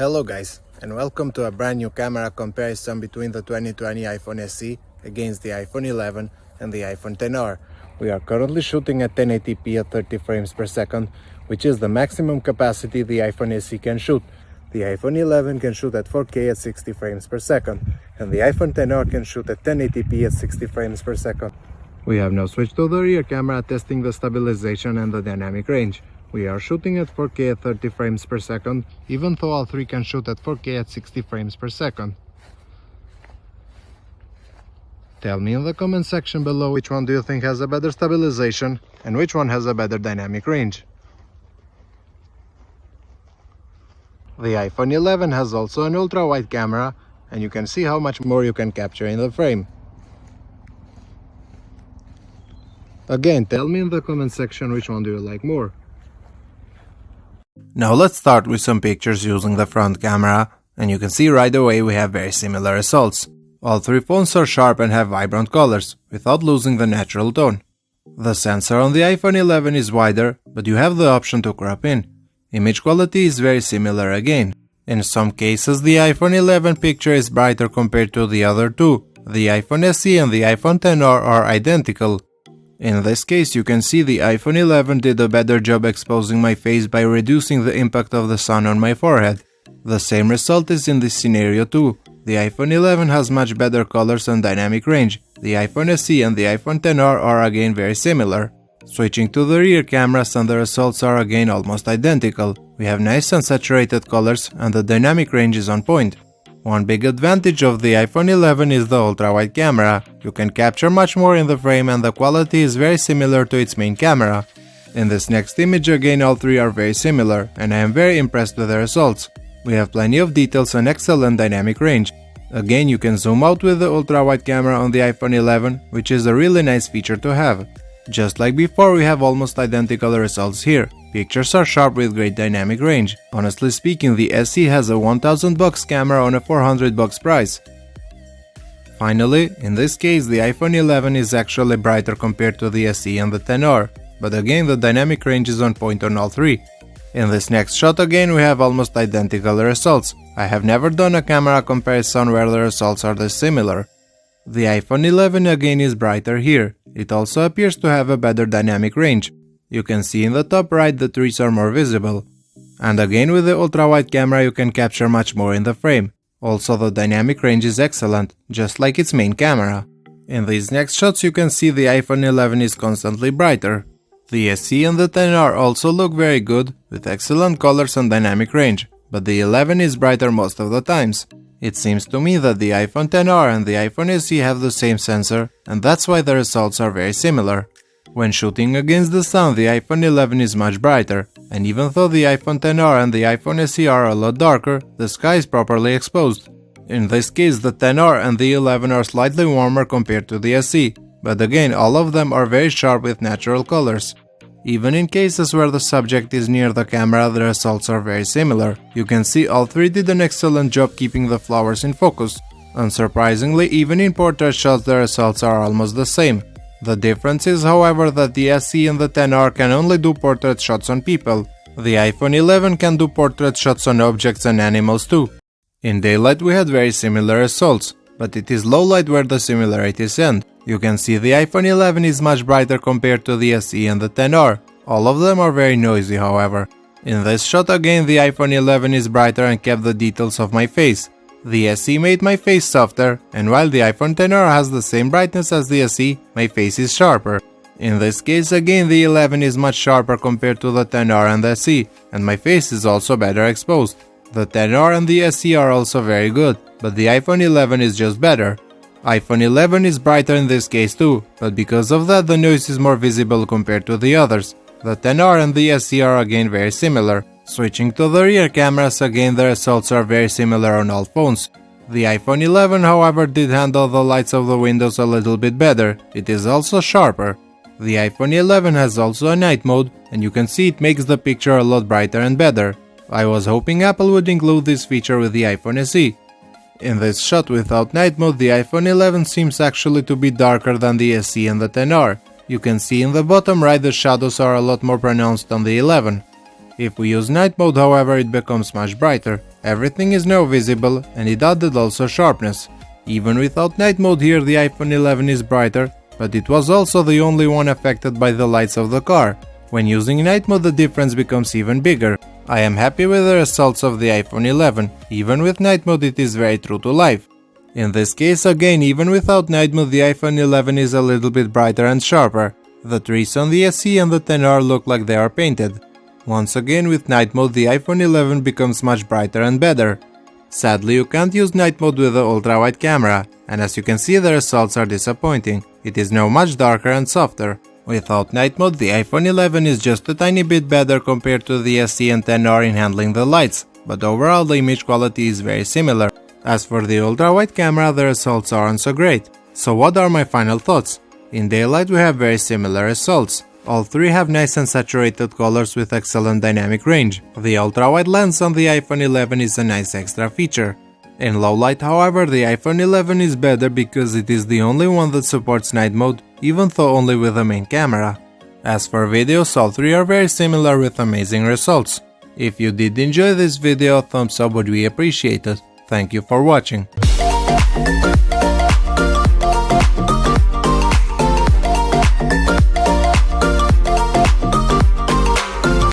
Hello guys, and welcome to a brand new camera comparison between the 2020 iPhone SE against the iPhone 11 and the iPhone XR. We are currently shooting at 1080p at 30 frames per second, which is the maximum capacity the iPhone SE can shoot. The iPhone 11 can shoot at 4K at 60 frames per second, and the iPhone XR can shoot at 1080p at 60 frames per second. We have now switched to the rear camera, testing the stabilization and the dynamic range. We are shooting at 4K at 30 frames per second, even though all three can shoot at 4K at 60 frames per second. Tell me in the comment section below which one do you think has a better stabilization and which one has a better dynamic range. The iPhone 11 has also an ultra-wide camera, and you can see how much more you can capture in the frame. Again, tell me in the comment section which one do you like more. Now let's start with some pictures using the front camera, and you can see right away we have very similar results. All three phones are sharp and have vibrant colors, without losing the natural tone. The sensor on the iPhone 11 is wider, but you have the option to crop in. Image quality is very similar again. In some cases the iPhone 11 picture is brighter compared to the other two. The iPhone SE and the iPhone XR are identical. In this case you can see the iPhone 11 did a better job exposing my face by reducing the impact of the sun on my forehead. The same result is in this scenario too. The iPhone 11 has much better colors and dynamic range. The iPhone SE and the iPhone XR are again very similar. Switching to the rear cameras, and the results are again almost identical. We have nice and saturated colors and the dynamic range is on point. One big advantage of the iPhone 11 is the ultra-wide camera. You can capture much more in the frame and the quality is very similar to its main camera. In this next image again all three are very similar, and I am very impressed with the results. We have plenty of details and excellent dynamic range. Again, you can zoom out with the ultra-wide camera on the iPhone 11, which is a really nice feature to have. Just like before, we have almost identical results here. Pictures are sharp with great dynamic range. Honestly speaking, the SE has a $1000 camera on a $400 price. Finally, in this case, the iPhone 11 is actually brighter compared to the SE and the XR, but again the dynamic range is on point on all three. In this next shot again we have almost identical results. I have never done a camera comparison where the results are this similar. The iPhone 11 again is brighter here. It also appears to have a better dynamic range. You can see in the top right the trees are more visible. And again with the ultra-wide camera you can capture much more in the frame. Also the dynamic range is excellent, just like its main camera. In these next shots you can see the iPhone 11 is constantly brighter. The SE and the XR also look very good, with excellent colors and dynamic range, but the 11 is brighter most of the times. It seems to me that the iPhone XR and the iPhone SE have the same sensor, and that's why the results are very similar. When shooting against the sun, the iPhone 11 is much brighter, and even though the iPhone XR and the iPhone SE are a lot darker, the sky is properly exposed. In this case, the XR and the 11 are slightly warmer compared to the SE, but again all of them are very sharp with natural colors. Even in cases where the subject is near the camera, the results are very similar. You can see all three did an excellent job keeping the flowers in focus. Unsurprisingly, even in portrait shots the results are almost the same. The difference is, however, that the SE and the XR can only do portrait shots on people. The iPhone 11 can do portrait shots on objects and animals too. In daylight we had very similar results, but it is low light where the similarities end. You can see the iPhone 11 is much brighter compared to the SE and the XR. All of them are very noisy, however. In this shot again the iPhone 11 is brighter and kept the details of my face. The SE made my face softer, and while the iPhone XR has the same brightness as the SE, my face is sharper. In this case again the 11 is much sharper compared to the XR and the SE, and my face is also better exposed. The XR and the SE are also very good, but the iPhone 11 is just better. iPhone 11 is brighter in this case too, but because of that the noise is more visible compared to the others. The XR and the SE are again very similar. Switching to the rear cameras again the results are very similar on all phones. The iPhone 11 however did handle the lights of the windows a little bit better. It is also sharper. The iPhone 11 has also a night mode, and you can see it makes the picture a lot brighter and better. I was hoping Apple would include this feature with the iPhone SE. In this shot without night mode, the iPhone 11 seems actually to be darker than the SE and the XR. You can see in the bottom right the shadows are a lot more pronounced on the 11. If we use night mode, however, it becomes much brighter. Everything is now visible, and it added also sharpness. Even without night mode here, the iPhone 11 is brighter, but it was also the only one affected by the lights of the car. When using night mode, the difference becomes even bigger. I am happy with the results of the iPhone 11. Even with night mode, it is very true to life. In this case again, even without night mode, the iPhone 11 is a little bit brighter and sharper. The trees on the SE and the XR look like they are painted. Once again, with night mode, the iPhone 11 becomes much brighter and better. Sadly, you can't use night mode with the ultra-wide camera, and as you can see, the results are disappointing. It is now much darker and softer. Without night mode, the iPhone 11 is just a tiny bit better compared to the SE and XR in handling the lights, but overall the image quality is very similar. As for the ultra-wide camera, the results aren't so great. So what are my final thoughts? In daylight we have very similar results. All three have nice and saturated colors with excellent dynamic range. The ultra-wide lens on the iPhone 11 is a nice extra feature. In low light, however, the iPhone 11 is better because it is the only one that supports night mode, even though only with the main camera. As for videos, all three are very similar with amazing results. If you did enjoy this video, a thumbs up would be appreciated. Thank you for watching.